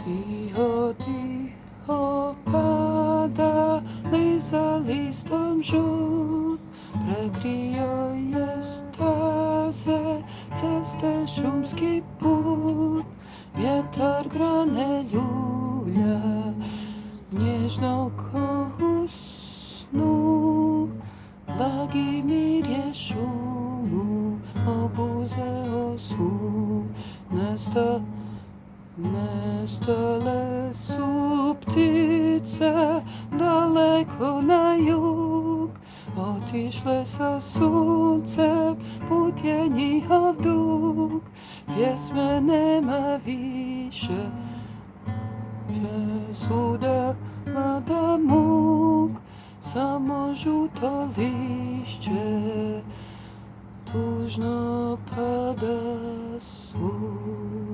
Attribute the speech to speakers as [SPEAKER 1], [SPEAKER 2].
[SPEAKER 1] Ticho, ticho pada, za listom žút, prekryje stáze, cesta šumský pút, vietor grane ľuľa, nežnou kohusnú, lagi mirie šumu, obuze osú, na stole sú ptice, daleko na jug, otišle sa slunce, putieni a vdúk, piesme nemá výše, že súda mada múk, samo žuto lišće, tužno pada svud.